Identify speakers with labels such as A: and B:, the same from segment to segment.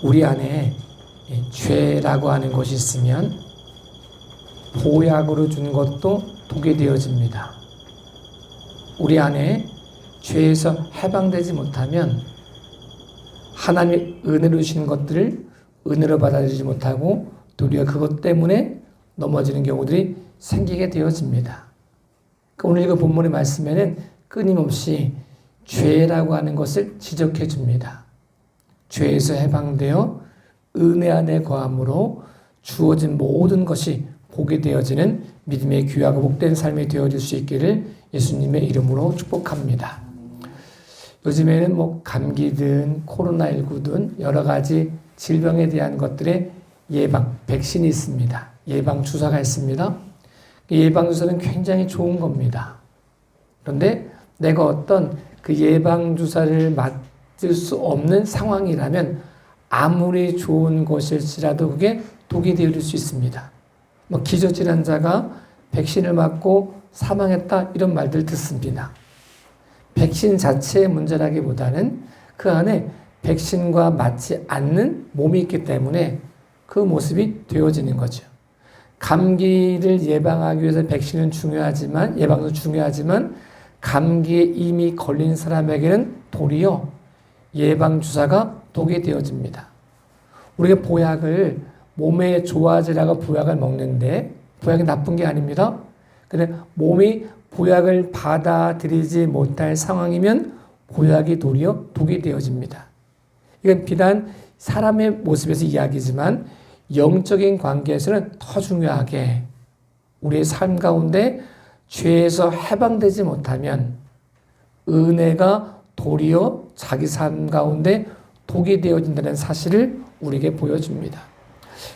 A: 우리 안에 죄라고 하는 것이 있으면 보약으로 준 것도 독이 되어집니다. 우리 안에 죄에서 해방되지 못하면 하나님의 은혜로 주신 것들을 은혜로 받아들이지 못하고 도리어 그것 때문에 넘어지는 경우들이 생기게 되어집니다. 오늘 이 본문의 말씀에는 끊임없이 죄라고 하는 것을 지적해 줍니다. 죄에서 해방되어 은혜 안에 거함으로 주어진 모든 것이 복이 되어지는 믿음의 귀하고 복된 삶이 되어질 수 있기를 예수님의 이름으로 축복합니다. 요즘에는 감기든 코로나19든 여러 가지 질병에 대한 것들의 예방, 백신이 있습니다. 예방 주사가 있습니다. 예방 주사는 굉장히 좋은 겁니다. 그런데 내가 어떤 그 예방 주사를 맞을 수 없는 상황이라면 아무리 좋은 것일지라도 그게 독이 되어질 수 있습니다. 기저질환자가 백신을 맞고 사망했다 이런 말들 듣습니다. 백신 자체의 문제라기보다는 그 안에 백신과 맞지 않는 몸이 있기 때문에 그 모습이 되어지는 거죠. 감기를 예방하기 위해서 백신은 중요하지만, 예방도 중요하지만 감기에 이미 걸린 사람에게는 도리어 예방주사가 독이 되어집니다. 우리가 보약을 몸에 좋아지라고 보약을 먹는데 보약이 나쁜 게 아닙니다. 근데 몸이 보약을 받아들이지 못할 상황이면 보약이 도리어 독이 되어집니다. 이건 비단 사람의 모습에서 이야기지만 영적인 관계에서는 더 중요하게 우리의 삶 가운데 죄에서 해방되지 못하면 은혜가 도리어 자기 삶 가운데 독이 되어진다는 사실을 우리에게 보여줍니다.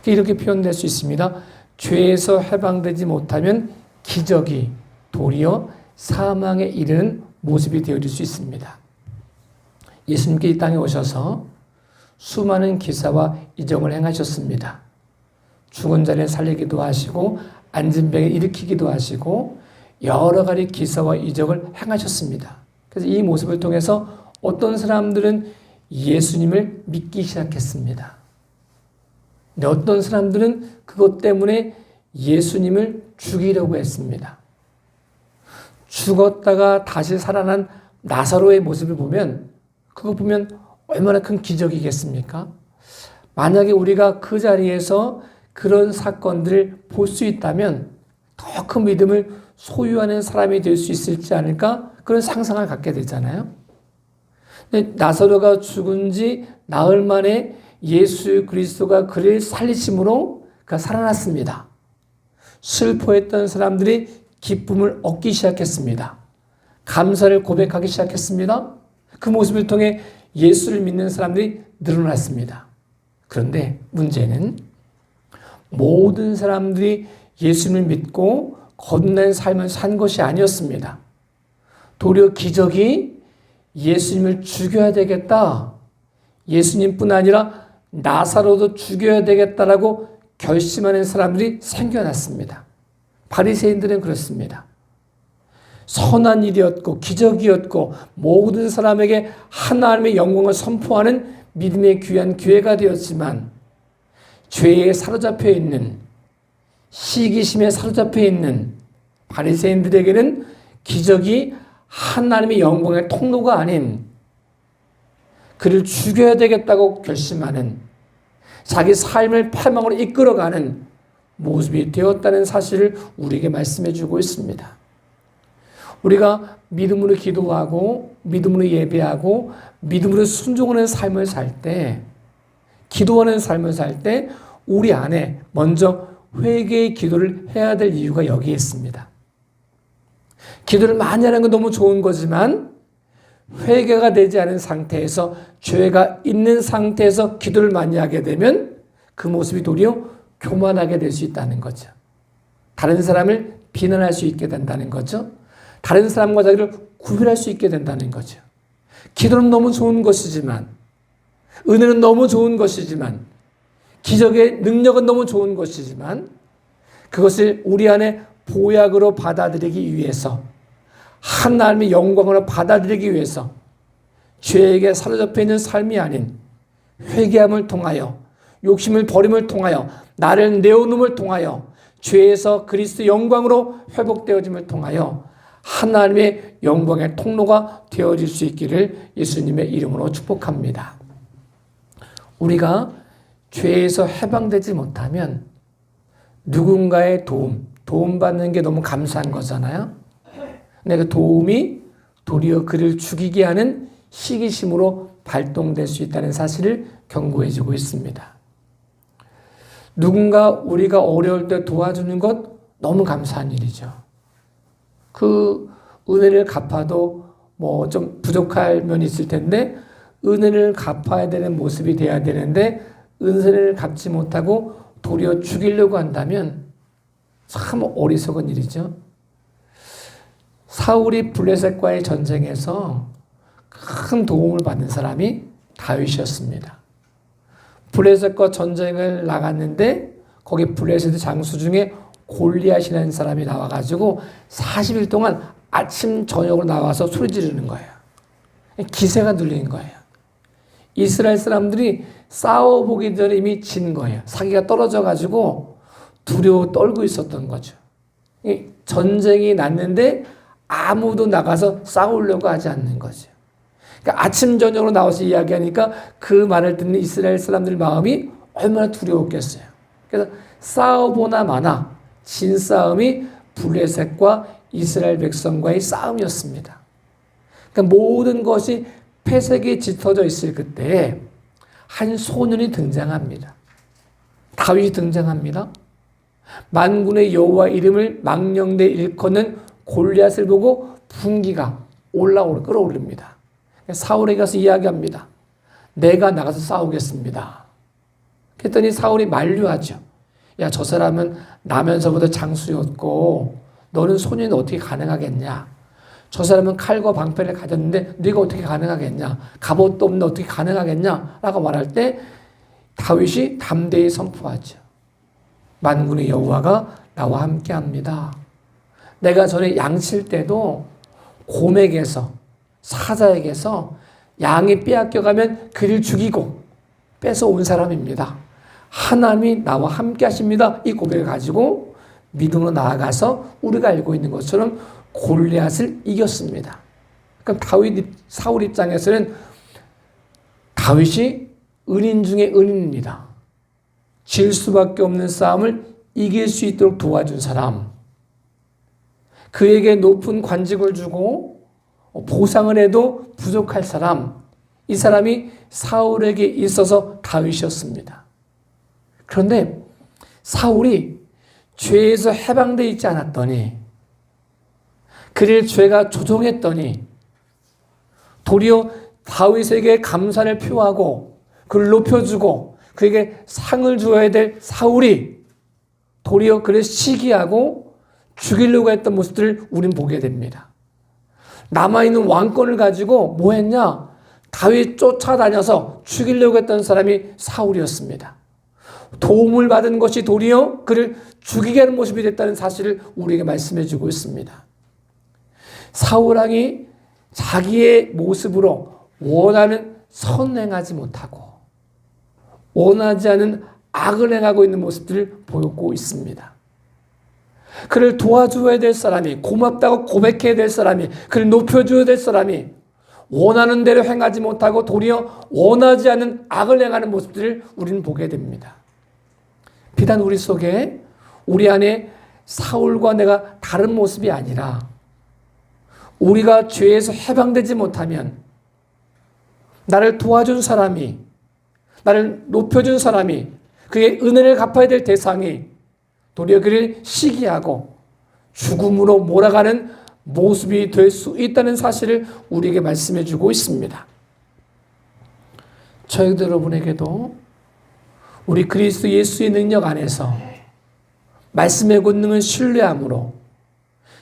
A: 이렇게 표현될 수 있습니다. 죄에서 해방되지 못하면 기적이 도리어 사망에 이르는 모습이 되어질 수 있습니다. 예수님께 이 땅에 오셔서 수많은 기사와 이적을 행하셨습니다. 죽은 자를 살리기도 하시고 앉은 병을 일으키기도 하시고 여러 가지 기사와 이적을 행하셨습니다. 그래서 이 모습을 통해서 어떤 사람들은 예수님을 믿기 시작했습니다. 근데 어떤 사람들은 그것 때문에 예수님을 죽이려고 했습니다. 죽었다가 다시 살아난 나사로의 모습을 보면 그거 보면 얼마나 큰 기적이겠습니까? 만약에 우리가 그 자리에서 그런 사건들을 볼 수 있다면 더 큰 믿음을 소유하는 사람이 될 수 있을지 않을까? 그런 상상을 갖게 되잖아요. 근데 나사로가 죽은 지 나흘 만에 예수 그리스도가 그를 살리심으로 그가 살아났습니다. 슬퍼했던 사람들이 기쁨을 얻기 시작했습니다. 감사를 고백하기 시작했습니다. 그 모습을 통해 예수를 믿는 사람들이 늘어났습니다. 그런데 문제는 모든 사람들이 예수님을 믿고 거듭난 삶을 산 것이 아니었습니다. 도리어 기적이 예수님을 죽여야 되겠다. 예수님뿐 아니라 나사로도 죽여야 되겠다라고 결심하는 사람들이 생겨났습니다. 바리새인들은 그렇습니다. 선한 일이었고 기적이었고 모든 사람에게 하나님의 영광을 선포하는 믿음의 귀한 기회가 되었지만 죄에 사로잡혀 있는 시기심에 사로잡혀 있는 바리새인들에게는 기적이 하나님의 영광의 통로가 아닌 그를 죽여야 되겠다고 결심하는 자기 삶을 패망으로 이끌어가는 모습이 되었다는 사실을 우리에게 말씀해 주고 있습니다. 우리가 믿음으로 기도하고 믿음으로 예배하고 믿음으로 순종하는 삶을 살 때, 기도하는 삶을 살 때 우리 안에 먼저 회개의 기도를 해야 될 이유가 여기에 있습니다. 기도를 많이 하는 건 너무 좋은 거지만 회개가 되지 않은 상태에서 죄가 있는 상태에서 기도를 많이 하게 되면 그 모습이 도리어 교만하게 될 수 있다는 거죠. 다른 사람을 비난할 수 있게 된다는 거죠. 다른 사람과 자기를 구별할 수 있게 된다는 거죠. 기도는 너무 좋은 것이지만, 은혜는 너무 좋은 것이지만, 기적의 능력은 너무 좋은 것이지만, 그것을 우리 안에 보약으로 받아들이기 위해서, 하나님의 영광으로 받아들이기 위해서 죄에게 사로잡혀 있는 삶이 아닌 회개함을 통하여, 욕심을 버림을 통하여, 나를 내어놓음을 통하여, 죄에서 그리스도 영광으로 회복되어짐을 통하여 하나님의 영광의 통로가 되어질 수 있기를 예수님의 이름으로 축복합니다. 우리가 죄에서 해방되지 못하면 누군가의 도움받는 게 너무 감사한 거잖아요. 근데 그 도움이 도리어 그를 죽이게 하는 시기심으로 발동될 수 있다는 사실을 경고해주고 있습니다. 누군가 우리가 어려울 때 도와주는 것 너무 감사한 일이죠. 그 은혜를 갚아도 뭐 좀 부족할 면이 있을 텐데 은혜를 갚아야 되는 모습이 돼야 되는데 은혜를 갚지 못하고 도리어 죽이려고 한다면 참 어리석은 일이죠. 사울이 블레셋과의 전쟁에서 큰 도움을 받는 사람이 다윗이었습니다. 블레셋과 전쟁을 나갔는데 거기 블레셋의 장수 중에 골리앗이라는 사람이 나와가지고 40일 동안 아침 저녁으로 나와서 소리 지르는 거예요. 기세가 눌린 거예요. 이스라엘 사람들이 싸워보기 전에 이미 진 거예요. 사기가 떨어져가지고 두려워 떨고 있었던 거죠. 전쟁이 났는데 아무도 나가서 싸우려고 하지 않는 거죠. 그러니까 아침 저녁으로 나와서 이야기하니까 그 말을 듣는 이스라엘 사람들 마음이 얼마나 두려웠겠어요. 그래서 싸워보나 마나 진 싸움이 블레셋과 이스라엘 백성과의 싸움이었습니다. 그러니까 모든 것이 패색이 짙어져 있을 그때에 한 소년이 등장합니다. 다윗이 등장합니다. 만군의 여호와 이름을 망령되 일컫는 골리앗을 보고 분기가 끌어오릅니다. 사울에게 가서 이야기합니다. 내가 나가서 싸우겠습니다. 그랬더니 사울이 만류하죠. 야, 저 사람은 나면서부터 장수였고 너는 소년이 어떻게 가능하겠냐. 저 사람은 칼과 방패를 가졌는데 네가 어떻게 가능하겠냐. 갑옷도 없는데 어떻게 가능하겠냐 라고 말할 때 다윗이 담대히 선포하죠. 만군의 여호와가 나와 함께합니다. 내가 전에 양칠 때도 곰에게서 사자에게서 양이 빼앗겨가면 그를 죽이고 뺏어온 사람입니다. 하나님이 나와 함께 하십니다. 이 고백을 가지고 믿음으로 나아가서 우리가 알고 있는 것처럼 골리앗을 이겼습니다. 그럼 사울 입장에서는 다윗이 은인 중에 은인입니다. 질 수밖에 없는 싸움을 이길 수 있도록 도와준 사람, 그에게 높은 관직을 주고 보상을 해도 부족할 사람, 이 사람이 사울에게 있어서 다윗이었습니다. 그런데 사울이 죄에서 해방되어 있지 않았더니, 그를 죄가 조종했더니 도리어 다윗에게 감사를 표하고 그를 높여주고 그에게 상을 주어야 될 사울이 도리어 그를 시기하고 죽이려고 했던 모습들을 우린 보게 됩니다. 남아있는 왕권을 가지고 뭐 했냐? 다윗 쫓아다녀서 죽이려고 했던 사람이 사울이었습니다. 도움을 받은 것이 도리어 그를 죽이게 하는 모습이 됐다는 사실을 우리에게 말씀해 주고 있습니다. 사울왕이 자기의 모습으로 원하는 선을 행하지 못하고 원하지 않은 악을 행하고 있는 모습들을 보이고 있습니다. 그를 도와줘야 될 사람이, 고맙다고 고백해야 될 사람이, 그를 높여줘야 될 사람이 원하는 대로 행하지 못하고 도리어 원하지 않은 악을 행하는 모습들을 우리는 보게 됩니다. 비단 우리 속에, 우리 안에 사울과 내가 다른 모습이 아니라 우리가 죄에서 해방되지 못하면 나를 도와준 사람이, 나를 높여준 사람이, 그의 은혜를 갚아야 될 대상이 도리어 그를 시기하고 죽음으로 몰아가는 모습이 될 수 있다는 사실을 우리에게 말씀해 주고 있습니다. 저희들 여러분에게도 우리 그리스도 예수의 능력 안에서 말씀의 권능을 신뢰함으로,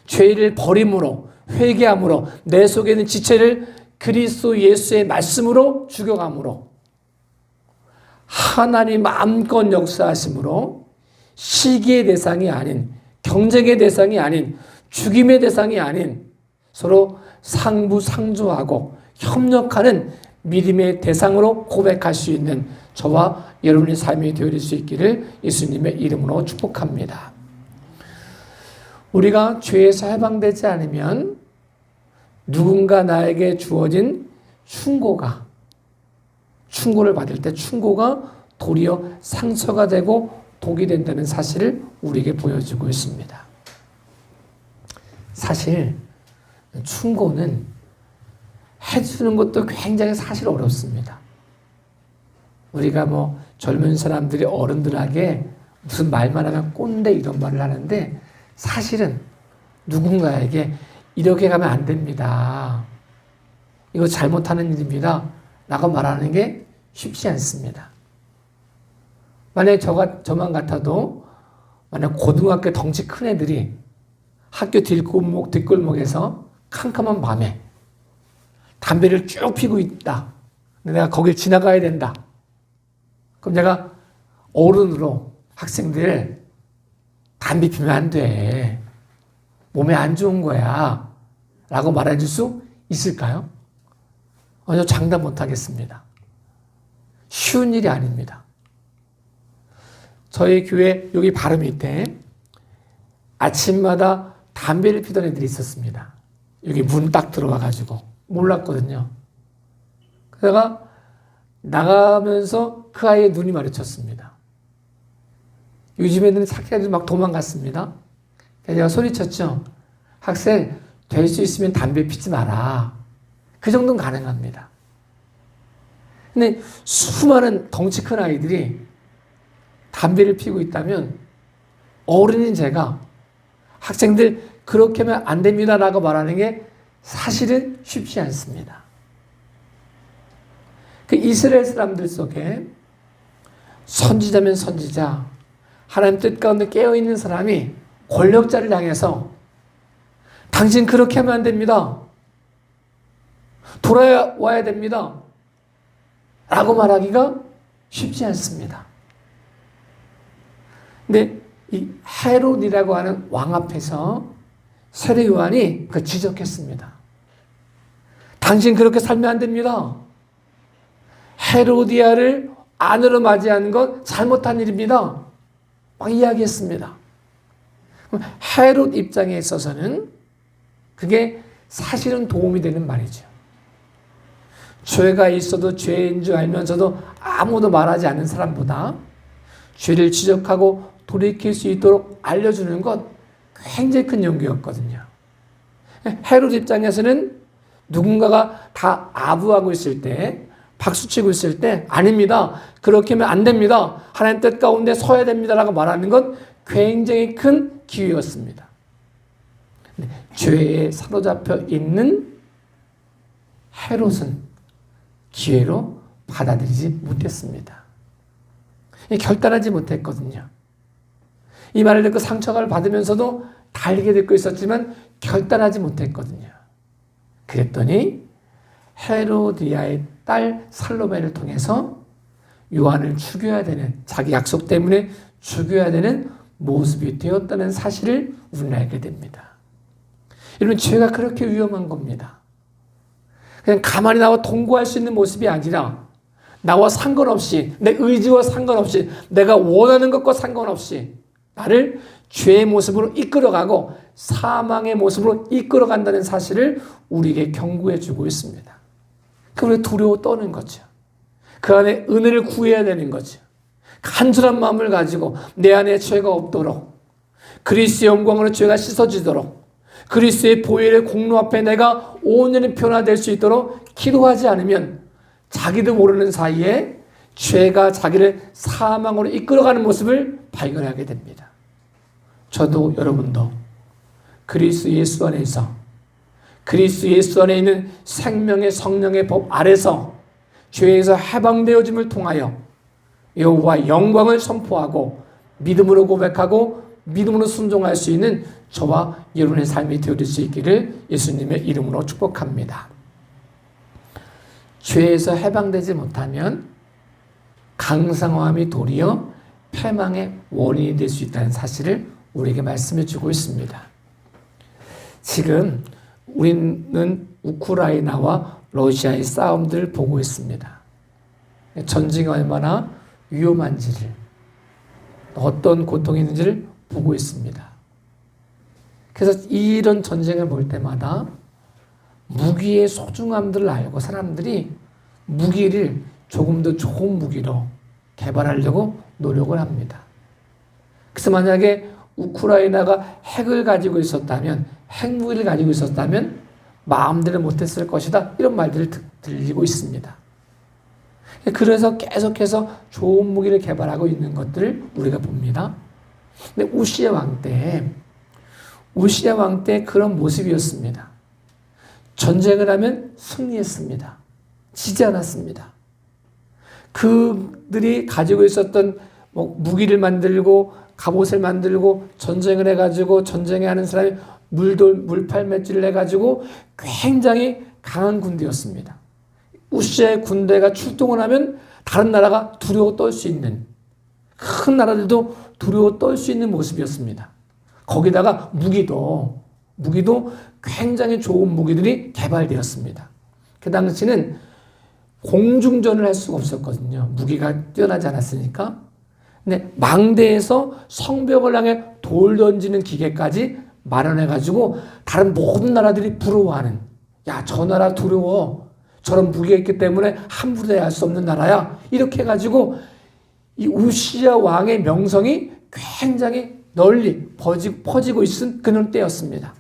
A: 죄를 버림으로, 회개함으로, 내 속에 있는 지체를 그리스도 예수의 말씀으로 죽여감으로 하나님 마음껏 역사하심으로 시기의 대상이 아닌, 경쟁의 대상이 아닌, 죽임의 대상이 아닌 서로 상부상조하고 협력하는 믿음의 대상으로 고백할 수 있는 저와 여러분의 삶이 되어질 수 있기를 예수님의 이름으로 축복합니다. 우리가 죄에서 해방되지 않으면 누군가 나에게 주어진 충고를 받을 때 충고가 도리어 상처가 되고 독이 된다는 사실을 우리에게 보여주고 있습니다. 사실 충고는 해주는 것도 굉장히 사실 어렵습니다. 우리가 젊은 사람들이 어른들에게 무슨 말만 하면 꼰대 이런 말을 하는데 사실은 누군가에게 이렇게 가면 안 됩니다. 이거 잘못하는 일입니다. 라고 말하는 게 쉽지 않습니다. 만약에 저만 같아도 만약 고등학교 덩치 큰 애들이 학교 뒷골목에서 캄캄한 밤에 담배를 쭉 피고 있다. 근데 내가 거길 지나가야 된다. 그럼 내가 어른으로 학생들 담배 피면 안 돼. 몸에 안 좋은 거야. 라고 말해줄 수 있을까요? 전혀 장담 못 하겠습니다. 쉬운 일이 아닙니다. 저희 교회 여기 바로 밑에 아침마다 담배를 피던 애들이 있었습니다. 여기 문 딱 들어와가지고 몰랐거든요. 그러다가 나가면서 그 아이의 눈이 마주쳤습니다. 요즘 애들은 착해가지고 막 도망갔습니다. 그래서 제가 소리쳤죠. 학생 될 수 있으면 담배 피지 마라. 그 정도는 가능합니다. 근데 수많은 덩치 큰 아이들이 담배를 피우고 있다면 어른인 제가 학생들 그렇게 하면 안 됩니다 라고 말하는 게 사실은 쉽지 않습니다. 그 이스라엘 사람들 속에 선지자면 선지자, 하나님 뜻 가운데 깨어있는 사람이 권력자를 향해서 당신 그렇게 하면 안 됩니다. 돌아와야 됩니다. 라고 말하기가 쉽지 않습니다. 근데 이 헤롯이라고 하는 왕 앞에서 세례 요한이 그 지적했습니다. 당신 그렇게 살면 안 됩니다. 헤로디아를 아내로 맞이한 건 잘못한 일입니다. 막 이야기했습니다. 헤롯 입장에 있어서는 그게 사실은 도움이 되는 말이죠. 죄가 있어도 죄인 줄 알면서도 아무도 말하지 않는 사람보다 죄를 지적하고 돌이킬 수 있도록 알려주는 것 굉장히 큰 용기였거든요. 헤롯 입장에서는 누군가가 다 아부하고 있을 때, 박수치고 있을 때 아닙니다. 그렇게 하면 안 됩니다. 하나님 뜻 가운데 서야 됩니다라고 말하는 건 굉장히 큰 기회였습니다. 죄에 사로잡혀 있는 헤롯은 기회로 받아들이지 못했습니다. 결단하지 못했거든요. 이 말을 듣고 상처를 받으면서도 달게 듣고 있었지만 결단하지 못했거든요. 그랬더니 헤로디아의 딸 살로메를 통해서 요한을 죽여야 되는, 자기 약속 때문에 죽여야 되는 모습이 되었다는 사실을 우리는 알게 됩니다. 여러분, 죄가 그렇게 위험한 겁니다. 그냥 가만히 나와 동거할 수 있는 모습이 아니라 나와 상관없이, 내 의지와 상관없이, 내가 원하는 것과 상관없이 나를 죄의 모습으로 이끌어가고 사망의 모습으로 이끌어간다는 사실을 우리에게 경고해 주고 있습니다. 그걸 두려워 떠는 거죠. 그 안에 은혜를 구해야 되는 거죠. 간절한 마음을 가지고 내 안에 죄가 없도록, 그리스도의 영광으로 죄가 씻어지도록, 그리스도의 보혈의 공로 앞에 내가 온전히 변화될 수 있도록 기도하지 않으면 자기도 모르는 사이에 죄가 자기를 사망으로 이끌어가는 모습을 발견하게 됩니다. 저도 여러분도 그리스도 예수 안에서, 그리스도 예수 안에 있는 생명의 성령의 법 아래서 죄에서 해방되어짐을 통하여 여호와 영광을 선포하고 믿음으로 고백하고 믿음으로 순종할 수 있는 저와 여러분의 삶이 되어질 수 있기를 예수님의 이름으로 축복합니다. 죄에서 해방되지 못하면 강성함이 도리어 패망의 원인이 될 수 있다는 사실을 우리에게 말씀해 주고 있습니다. 지금 우리는 우크라이나와 러시아의 싸움들을 보고 있습니다. 전쟁이 얼마나 위험한지를, 어떤 고통이 있는지를 보고 있습니다. 그래서 이런 전쟁을 볼 때마다 무기의 소중함들을 알고 사람들이 무기를 조금 더 좋은 무기로 개발하려고 노력을 합니다. 그래서 만약에 우크라이나가 핵을 가지고 있었다면, 핵무기를 가지고 있었다면 마음대로 못했을 것이다, 이런 말들을 들리고 있습니다. 그래서 계속해서 좋은 무기를 개발하고 있는 것들을 우리가 봅니다. 근데 우시야 왕 때 그런 모습이었습니다. 전쟁을 하면 승리했습니다. 지지 않았습니다. 그들이 가지고 있었던 무기를 만들고 갑옷을 만들고 전쟁을 해가지고 전쟁에 하는 사람이 물팔매질을 해가지고 굉장히 강한 군대였습니다. 우시아의 군대가 출동을 하면 다른 나라가 두려워 떨 수 있는, 큰 나라들도 두려워 떨 수 있는 모습이었습니다. 거기다가 무기도 굉장히 좋은 무기들이 개발되었습니다. 그 당시는 공중전을 할 수가 없었거든요. 무기가 뛰어나지 않았으니까. 근데 망대에서 성벽을 향해 돌 던지는 기계까지 마련해가지고 다른 모든 나라들이 부러워하는, 야, 저 나라 두려워, 저런 무기가 있기 때문에 함부로 대할 수 없는 나라야, 이렇게 해가지고 이 우시야 왕의 명성이 굉장히 널리 퍼지고 있은 그런 때였습니다.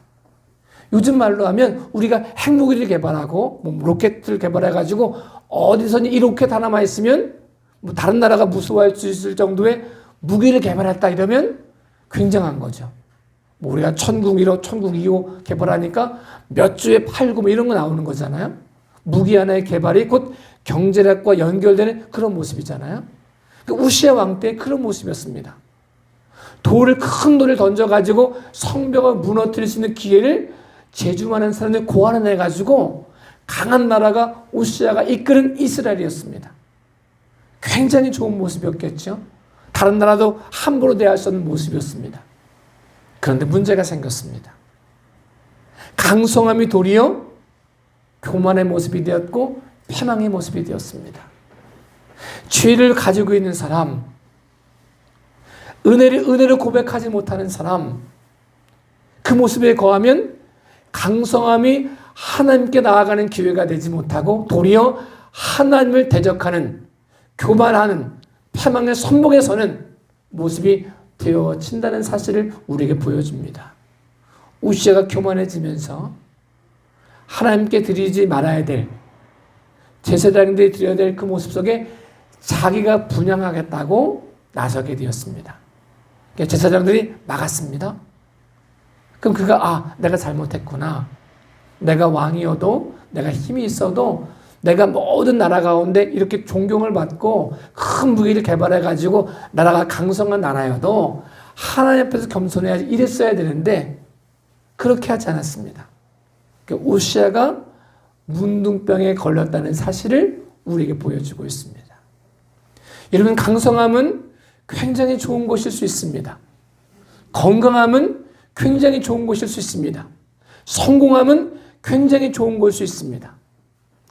A: 요즘 말로 하면 우리가 핵무기를 개발하고 로켓을 개발해가지고 어디서니 이 로켓 하나만 있으면 다른 나라가 무서워할 수 있을 정도의 무기를 개발했다 이러면 굉장한 거죠. 우리가 천궁 1호, 천궁 2호 개발하니까 몇 주에 팔고 이런 거 나오는 거잖아요. 무기 하나의 개발이 곧 경제력과 연결되는 그런 모습이잖아요. 우시야 왕 때 그런 모습이었습니다. 큰 돌을 던져가지고 성벽을 무너뜨릴 수 있는 기회를 제주 많은 사람들이 고안해가지고 강한 나라가 우시야가 이끄는 이스라엘이었습니다. 굉장히 좋은 모습이었겠죠. 다른 나라도 함부로 대할 수 없는 모습이었습니다. 그런데 문제가 생겼습니다. 강성함이 도리어 교만의 모습이 되었고 패망의 모습이 되었습니다. 죄를 가지고 있는 사람, 은혜를 고백하지 못하는 사람, 그 모습에 거하면 강성함이 하나님께 나아가는 기회가 되지 못하고 도리어 하나님을 대적하는, 교만하는, 패망의 선봉에 서는 모습이 되어진다는 사실을 우리에게 보여줍니다. 우시아가 교만해지면서 하나님께 드리지 말아야 될, 제사장들이 드려야 될 그 모습 속에 자기가 분양하겠다고 나서게 되었습니다. 제사장들이 막았습니다. 그럼 그가 내가 잘못했구나. 내가 왕이어도, 내가 힘이 있어도, 내가 모든 나라 가운데 이렇게 존경을 받고 큰 무기를 개발해가지고 나라가 강성한 나라여도 하나님 앞에서 겸손해야지, 이랬어야 되는데 그렇게 하지 않았습니다. 우시아가 문둥병에 걸렸다는 사실을 우리에게 보여주고 있습니다. 여러분, 강성함은 굉장히 좋은 것일 수 있습니다. 건강함은 굉장히 좋은 것일 수 있습니다. 성공함은 굉장히 좋은 것일 수 있습니다.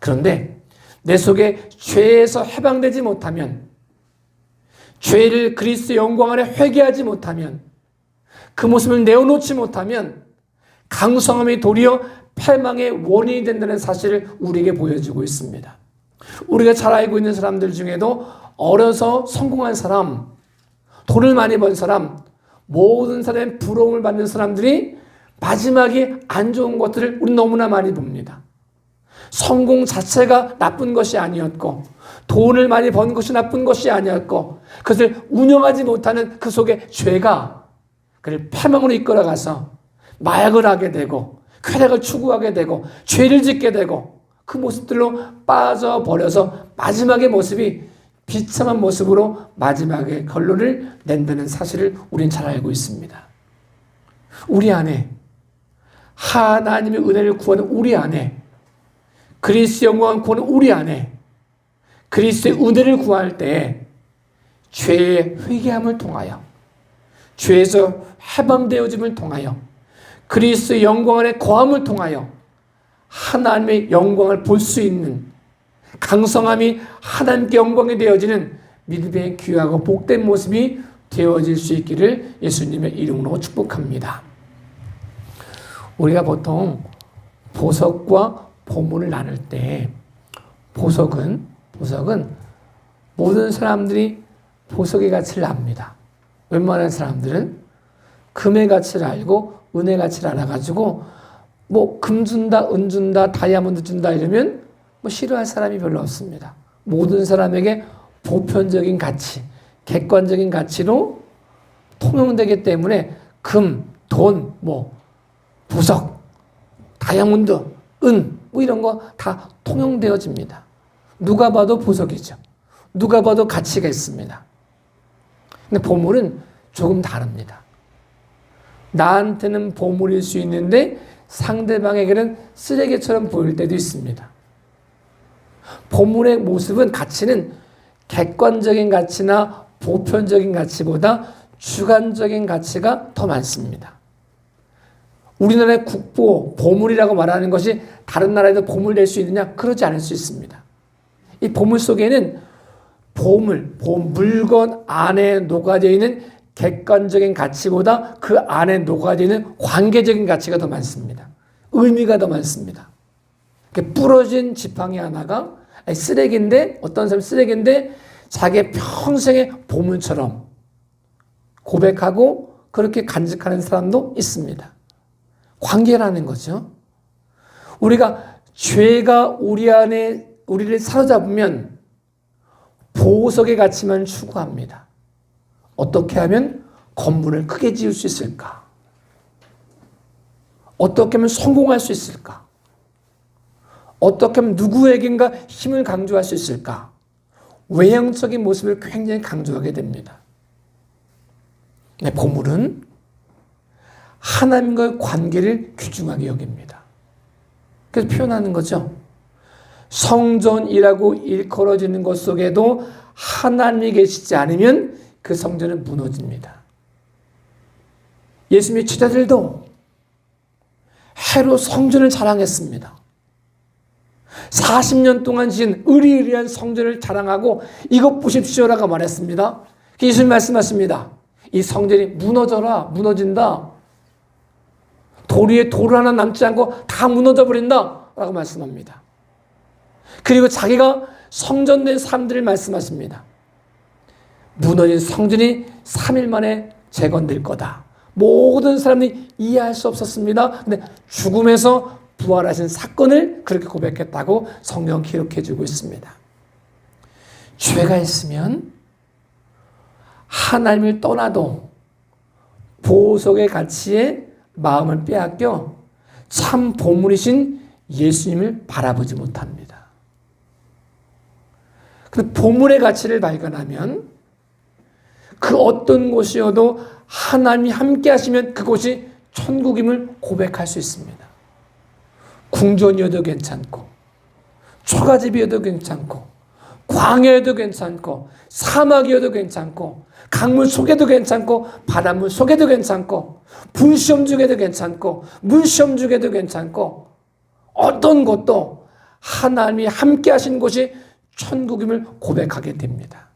A: 그런데 내 속에 죄에서 해방되지 못하면, 죄를 그리스도의 영광 안에 회개하지 못하면, 그 모습을 내어놓지 못하면 강성함이 도리어 패망의 원인이 된다는 사실을 우리에게 보여주고 있습니다. 우리가 잘 알고 있는 사람들 중에도 어려서 성공한 사람, 돈을 많이 번 사람, 모든 사람의 부러움을 받는 사람들이 마지막에 안 좋은 것들을 우리 너무나 많이 봅니다. 성공 자체가 나쁜 것이 아니었고, 돈을 많이 번 것이 나쁜 것이 아니었고, 그것을 운영하지 못하는 그 속에 죄가 그를 패망으로 이끌어가서 마약을 하게 되고, 쾌락을 추구하게 되고, 죄를 짓게 되고, 그 모습들로 빠져버려서 마지막의 모습이 비참한 모습으로 마지막에 결론을 낸다는 사실을 우리는 잘 알고 있습니다. 우리 안에 하나님의 은혜를 구하는 우리 안에, 그리스도의 영광을 구하는 우리 안에, 그리스도의 은혜를 구할 때 죄의 회개함을 통하여, 죄에서 해방되어짐을 통하여, 그리스도의 영광 안에 거함을 통하여 하나님의 영광을 볼 수 있는 강성함이 하나님께 영광이 되어지는 믿음의 귀하고 복된 모습이 되어질 수 있기를 예수님의 이름으로 축복합니다. 우리가 보통 보석과 보물을 나눌 때 보석은 모든 사람들이 보석의 가치를 압니다. 웬만한 사람들은 금의 가치를 알고 은의 가치를 알아가지고 뭐 금 준다, 은 준다, 다이아몬드 준다 이러면 뭐 싫어할 사람이 별로 없습니다. 모든 사람에게 보편적인 가치, 객관적인 가치로 통용되기 때문에 금, 돈, 뭐 보석, 다이아몬드, 은 뭐 이런 거 다 통용되어집니다. 누가 봐도 보석이죠. 누가 봐도 가치가 있습니다. 근데 보물은 조금 다릅니다. 나한테는 보물일 수 있는데 상대방에게는 쓰레기처럼 보일 때도 있습니다. 보물의 모습은 가치는 객관적인 가치나 보편적인 가치보다 주관적인 가치가 더 많습니다. 우리나라의 국보, 보물이라고 말하는 것이 다른 나라에도 보물 될 수 있느냐? 그러지 않을 수 있습니다. 이 보물 속에는 물건 안에 녹아져 있는 객관적인 가치보다 그 안에 녹아져 있는 관계적인 가치가 더 많습니다. 의미가 더 많습니다. 부러진 지팡이 하나가 쓰레기인데, 어떤 사람은 쓰레기인데 자기의 평생의 보물처럼 고백하고 그렇게 간직하는 사람도 있습니다. 관계라는 거죠. 우리가 죄가 우리 안에 우리를 사로잡으면 보석의 가치만 추구합니다. 어떻게 하면 건물을 크게 지을 수 있을까? 어떻게 하면 성공할 수 있을까? 어떻게 하면 누구에겐가 힘을 강조할 수 있을까? 외형적인 모습을 굉장히 강조하게 됩니다. 보물은 하나님과의 관계를 귀중하게 여깁니다. 그래서 표현하는 거죠. 성전이라고 일컬어지는 것 속에도 하나님이 계시지 않으면 그 성전은 무너집니다. 예수님의 제자들도 해로 성전을 자랑했습니다. 40년 동안 지은 으리으리한 성전을 자랑하고 이것 보십시오라고 말했습니다. 예수님 말씀하십니다. 이 성전이 무너진다. 돌 위에 돌 하나 남지 않고 다 무너져 버린다 라고 말씀합니다. 그리고 자기가 성전된 사람들을 말씀하십니다. 무너진 성전이 3일 만에 재건될 거다. 모든 사람들이 이해할 수 없었습니다. 근데 죽음에서 부활하신 사건을 그렇게 고백했다고 성경 기록해 주고 있습니다. 죄가 있으면 하나님을 떠나도 보석의 가치에 마음을 빼앗겨 참 보물이신 예수님을 바라보지 못합니다. 그 보물의 가치를 발견하면 그 어떤 곳이어도 하나님이 함께 하시면 그곳이 천국임을 고백할 수 있습니다. 궁전이어도 괜찮고 초가집이어도 괜찮고 광야여도 괜찮고 사막이어도 괜찮고 강물 속에도 괜찮고 바닷물 속에도 괜찮고 불시험 중에도 괜찮고 물시험 중에도 괜찮고 어떤 것도 하나님이 함께 하신 곳이 천국임을 고백하게 됩니다.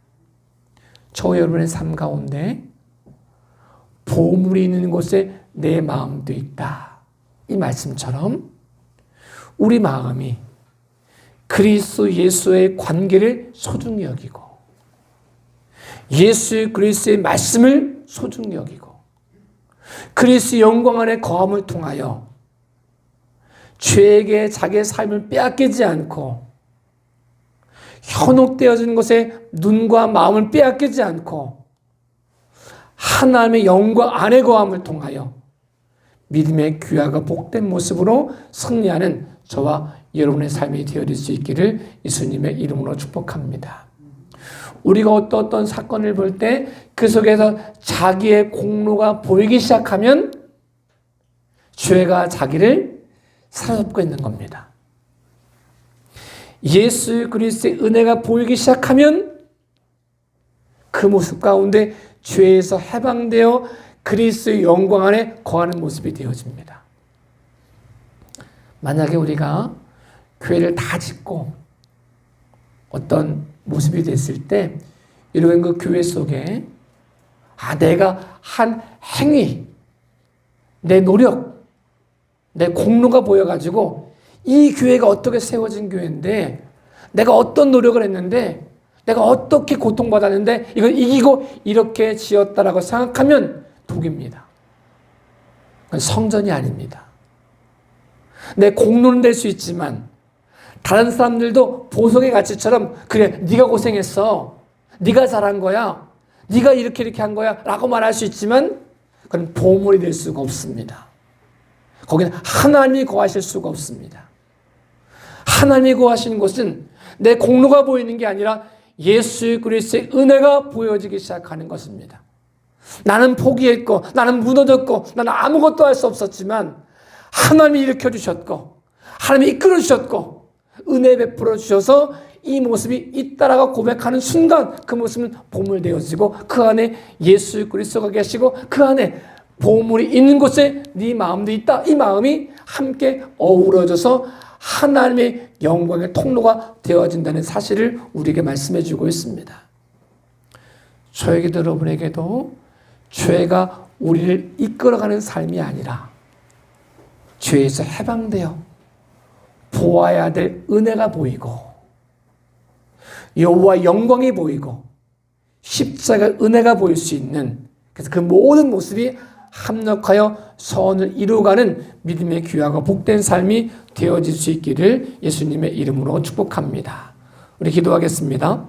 A: 저와 여러분의 삶 가운데 보물이 있는 곳에 내 마음도 있다. 이 말씀처럼 우리 마음이 그리스도 예수의 관계를 소중히 여기고 예수 그리스도의 말씀을 소중히 여기고 그리스도의 영광 안에 거함을 통하여 죄에게 자기의 삶을 빼앗기지 않고 현혹되어진 것에 눈과 마음을 빼앗기지 않고 하나님의 영광 안에 거함을 통하여 믿음의 귀하고 복된 모습으로 승리하는 저와 여러분의 삶이 되어질 수 있기를 예수님의 이름으로 축복합니다. 우리가 어떤 사건을 볼 때 그 속에서 자기의 공로가 보이기 시작하면 죄가 자기를 사로잡고 있는 겁니다. 예수 그리스도의 은혜가 보이기 시작하면 그 모습 가운데 죄에서 해방되어 그리스도의 영광 안에 거하는 모습이 되어집니다. 만약에 우리가 교회를 다 짓고 어떤 모습이 됐을 때 이런 그 교회 속에 내가 한 행위, 내 노력, 내 공로가 보여가지고 이 교회가 어떻게 세워진 교회인데 내가 어떤 노력을 했는데 내가 어떻게 고통받았는데 이걸 이기고 이렇게 지었다라고 생각하면 독입니다. 그건 성전이 아닙니다. 내 공로는 될 수 있지만 다른 사람들도 보석의 가치처럼 그래 네가 고생했어, 네가 잘한 거야, 네가 이렇게 한 거야 라고 말할 수 있지만 그건 보물이 될 수가 없습니다. 거기는 하나님이 거하실 수가 없습니다. 하나님이 거하시는 곳은 내 공로가 보이는 게 아니라 예수 그리스도의 은혜가 보여지기 시작하는 것입니다. 나는 포기했고 나는 무너졌고 나는 아무것도 할 수 없었지만 하나님이 일으켜주셨고 하나님이 이끌어주셨고 은혜 베풀어 주셔서 이 모습이 있다라고 고백하는 순간 그 모습은 보물되어지고 그 안에 예수 그리스도가 계시고 그 안에 보물이 있는 곳에 네 마음도 있다. 이 마음이 함께 어우러져서 하나님의 영광의 통로가 되어진다는 사실을 우리에게 말씀해 주고 있습니다. 저에게도 여러분에게도 죄가 우리를 이끌어가는 삶이 아니라 죄에서 해방되어 보아야 될 은혜가 보이고 여호와 영광이 보이고 십자가 은혜가 보일 수 있는, 그래서 그 모든 모습이 합력하여 선을 이루어가는 믿음의 귀하고 복된 삶이 되어질 수 있기를 예수님의 이름으로 축복합니다. 우리 기도하겠습니다.